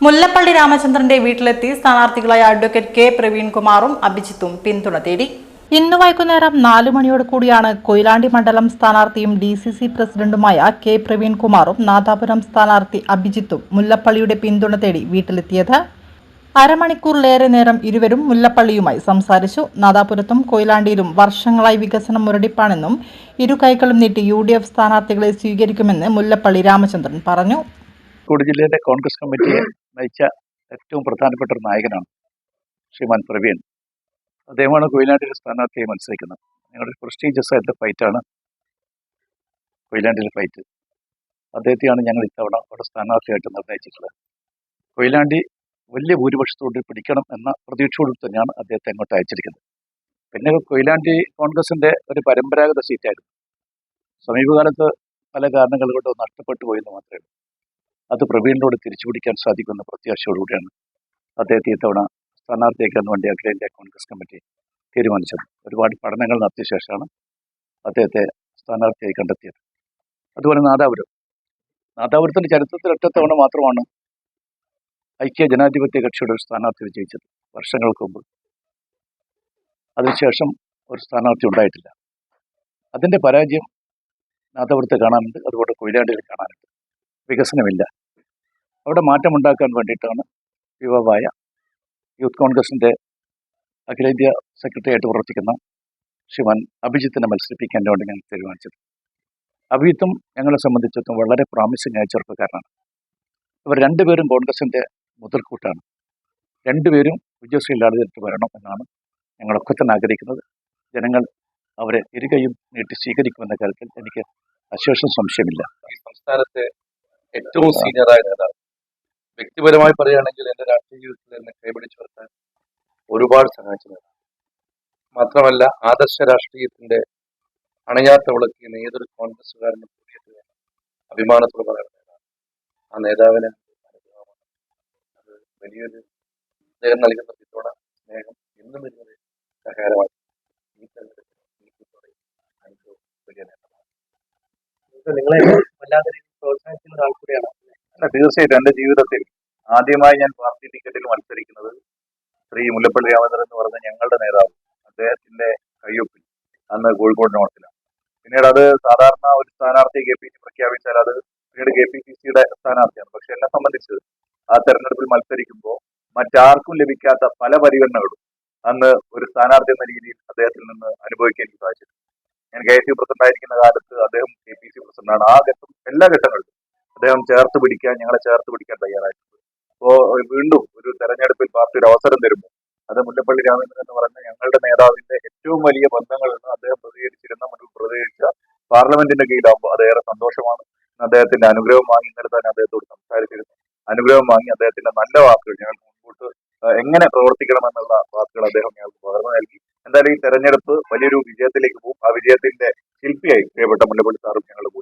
മുല്ലപ്പള്ളി രാമചന്ദ്രന്റെ വീട്ടിലെത്തി സ്ഥാനാർത്ഥികളായ advocate K പ്രവീൺകുമാറും അഭിജിത്തും പിന്തുണ തേടി. ഇന്ന് വൈകുന്നേരം 4 മണിയോട് കൂടിയാണ് കൊയിലാണ്ടി മണ്ഡലം സ്ഥാനാർത്ഥിയും DCC പ്രസിഡന്റുമായ കെ പ്രവീൺകുമാറും നാദാപുരം സ്ഥാനാർത്ഥി അഭിജിത്തും മുല്ലപ്പള്ളിയുടെ പിന്തുണ തേടി വീട്ടിലെത്തിയത്. അരമണിക്കൂറിലേറെ നേരം ഇരുവരും മുല്ലപ്പള്ളിയുമായി സംസാരിച്ചു. നാദാപുരത്തും കൊയിലാണ്ടിയിലും വർഷങ്ങളായി വികസനം മുരടിപ്പാണെന്നും ഇരു കൈകളും നീട്ടി UDF സ്ഥാനാർത്ഥികളെ സ്വീകരിക്കുമെന്ന് മുല്ലപ്പള്ളി രാമചന്ദ്രൻ പറഞ്ഞു. കോഴിക്കോട് ജില്ലയിലെ കോൺഗ്രസ് കമ്മിറ്റിയെ നയിച്ച ഏറ്റവും പ്രധാനപ്പെട്ട ഒരു നായകനാണ് ശ്രീമാൻ പ്രവീൺ. അദ്ദേഹമാണ് കൊയിലാണ്ടിയിലെ സ്ഥാനാർത്ഥിയെ മത്സരിക്കുന്നത്. ഞങ്ങളുടെ പ്രസ്റ്റീജിയസ് ആയിട്ടുള്ള ഫൈറ്റാണ് കൊയിലാണ്ടിയിലെ ഫൈറ്റ്. അദ്ദേഹത്തെയാണ് ഞങ്ങൾ ഇത്തവണ അവിടെ സ്ഥാനാർത്ഥിയായിട്ട് നിർണയിച്ചിട്ടുള്ളത്. കൊയിലാണ്ടി വലിയ ഭൂരിപക്ഷത്തോട് പിടിക്കണം എന്ന പ്രതീക്ഷയോട് തന്നെയാണ് അദ്ദേഹത്തെ അങ്ങോട്ട് അയച്ചിരിക്കുന്നത്. പിന്നെ കൊയിലാണ്ടി കോൺഗ്രസിൻ്റെ ഒരു പരമ്പരാഗത സീറ്റായിരുന്നു. സമീപകാലത്ത് പല കാരണങ്ങൾ കൊണ്ട് നഷ്ടപ്പെട്ടു പോയെന്ന് മാത്രമേ ഉള്ളൂ. അത് പ്രവീണിനോട് തിരിച്ചുപിടിക്കാൻ സാധിക്കുന്ന പ്രത്യാശയോടുകൂടിയാണ് അദ്ദേഹത്തെ ഇത്തവണ സ്ഥാനാർത്ഥിയാക്കാൻ വേണ്ടി അഖിലേന്ത്യാ കോൺഗ്രസ് കമ്മിറ്റി തീരുമാനിച്ചത്. ഒരുപാട് പഠനങ്ങൾ നടത്തിയ ശേഷമാണ് അദ്ദേഹത്തെ സ്ഥാനാർത്ഥിയായി കണ്ടെത്തിയത്. അതുപോലെ നാദാപുരത്തിൻ്റെ ചരിത്രത്തിൽ ഒറ്റത്തവണ മാത്രമാണ് ഐക്യ ജനാധിപത്യ കക്ഷിയുടെ ഒരു സ്ഥാനാർത്ഥി വിജയിച്ചത്, വർഷങ്ങൾക്ക് മുമ്പ്. അതിനുശേഷം ഒരു സ്ഥാനാർത്ഥി ഉണ്ടായിട്ടില്ല. അതിൻ്റെ പരാജയം നാദാപുരത്ത് കാണാനുണ്ട്, അതുപോലെ കൊയിലാണ്ടിയിൽ കാണാനുണ്ട്. വികസനമില്ല. അവിടെ മാറ്റമുണ്ടാക്കാൻ വേണ്ടിയിട്ടാണ് യുവാവായ യൂത്ത് കോൺഗ്രസിൻ്റെ അഖിലേന്ത്യാ സെക്രട്ടറി ആയിട്ട് പ്രവർത്തിക്കുന്ന ശ്രീമാൻ അഭിജിത്തിനെ മത്സരിപ്പിക്കാൻ വേണ്ടി ഞങ്ങൾ തീരുമാനിച്ചത്. അഭിജിത്തും ഞങ്ങളെ സംബന്ധിച്ചിടത്തോളം വളരെ പ്രോമിസിംഗ് ആയ ചെറുപ്പക്കാരനാണ്. ഇവർ രണ്ടുപേരും കോൺഗ്രസിൻ്റെ മുതൽക്കൂട്ടാണ്. രണ്ടുപേരും വിജയശ്രീലാളിതർക്ക് വരണം എന്നാണ് ഞങ്ങളൊക്കെ തന്നെ ആഗ്രഹിക്കുന്നത്. ജനങ്ങൾ അവരെ ഇരുകൈയും നീട്ടി സ്വീകരിക്കുമെന്ന കാര്യത്തിൽ എനിക്ക് അശേഷം സംശയമില്ല. ഈ സംസ്ഥാനത്തെ ഏറ്റവും സീനിയറായ നേതാവ്. വ്യക്തിപരമായി പറയുകയാണെങ്കിൽ എൻ്റെ രാഷ്ട്രീയ ജീവിതത്തിൽ എന്നെ കൈപിടിച്ചു നിർത്താൻ ഒരുപാട് സഹായിച്ച നേതാവ്. മാത്രമല്ല ആദർശ രാഷ്ട്രീയത്തിന്റെ അണയാത്ത വിളക്കിന് ഏതൊരു കോൺഗ്രസ്സുകാരനും കൂടിയത് അഭിമാനത്തോടെ പറയുന്ന നേതാവ്. ആ നേതാവിന് അനുഗ്രഹമാണ്. അത് വലിയൊരു അദ്ദേഹം നൽകുന്ന പിന്തുണ, സ്നേഹം എന്നും വരുന്നത് സഹായമായി. ഈ തെരഞ്ഞെടുപ്പിൽ ഈ പിന്തുണയും അനുഗ്രഹവും വലിയ നേതാവാണ്. നിങ്ങളെ വല്ലാതെ പ്രോത്സാഹിക്കുന്ന ആൾ കൂടിയാണ്. അല്ല, തീർച്ചയായിട്ടും എൻ്റെ ജീവിതത്തിൽ ആദ്യമായി ഞാൻ പാർട്ടി ടിക്കറ്റിൽ മത്സരിക്കുന്നത് ശ്രീ മുല്ലപ്പള്ളി രാമചന്ദ്രൻ എന്ന് പറഞ്ഞ ഞങ്ങളുടെ നേതാവ്, അദ്ദേഹത്തിന്റെ കയ്യൊപ്പിൽ അന്ന് കോഴിക്കോട് നോർത്തിലാണ്. പിന്നീട് അത് സാധാരണ ഒരു സ്ഥാനാർത്ഥി KPC പ്രഖ്യാപിച്ചാൽ അത് പിന്നീട് KPCCയുടെ സ്ഥാനാർത്ഥിയാണ്. പക്ഷെ എന്നെ സംബന്ധിച്ച് ആ തെരഞ്ഞെടുപ്പിൽ മത്സരിക്കുമ്പോൾ മറ്റാർക്കും ലഭിക്കാത്ത പല പരിഗണനകളും അന്ന് ഒരു സ്ഥാനാർത്ഥി എന്ന രീതിയിൽ അദ്ദേഹത്തിൽ നിന്ന് അനുഭവിക്കാൻ എനിക്ക് സാധിച്ചു. ഞാൻ KSU പ്രസിഡന്റായിരിക്കുന്ന കാലത്ത് അദ്ദേഹം KPC പ്രസിഡന്റാണ്. ആ ഘട്ടം എല്ലാ ഘട്ടങ്ങളിലും അദ്ദേഹം ഞങ്ങളെ ചേർത്ത് പിടിക്കാൻ തയ്യാറായിട്ടുണ്ട്. അപ്പോൾ വീണ്ടും ഒരു തെരഞ്ഞെടുപ്പിൽ പാർട്ടി ഒരു അവസരം തരുമ്പോൾ അത് മുല്ലപ്പള്ളി രാമചന്ദ്രൻ എന്ന് പറഞ്ഞ ഞങ്ങളുടെ നേതാവിന്റെ ഏറ്റവും വലിയ ബന്ധങ്ങളിൽ നിന്ന് അദ്ദേഹം പ്രതികരിച്ച പാർലമെന്റിന്റെ കീഴിലാകുമ്പോൾ അതേറെ സന്തോഷമാണ്. അദ്ദേഹത്തിന്റെ അനുഗ്രഹം വാങ്ങി, ഇന്നലെ തന്നെ അദ്ദേഹത്തോട് സംസാരിച്ചിരുന്നു. അനുഗ്രഹം വാങ്ങി അദ്ദേഹത്തിന്റെ നല്ല വാക്കുകൾ, ഞങ്ങൾക്ക് മുൻപോട്ട് എങ്ങനെ പ്രവർത്തിക്കണമെന്നുള്ള വാക്കുകൾ അദ്ദേഹം ഞങ്ങൾക്ക് പകർന്നു നൽകി. എന്തായാലും ഈ തെരഞ്ഞെടുപ്പ് വലിയൊരു വിജയത്തിലേക്ക് പോകും. ആ വിജയത്തിന്റെ ശില്പിയായി പ്രിയപ്പെട്ട മുല്ലപ്പള്ളി സാറും ഞങ്ങളുടെ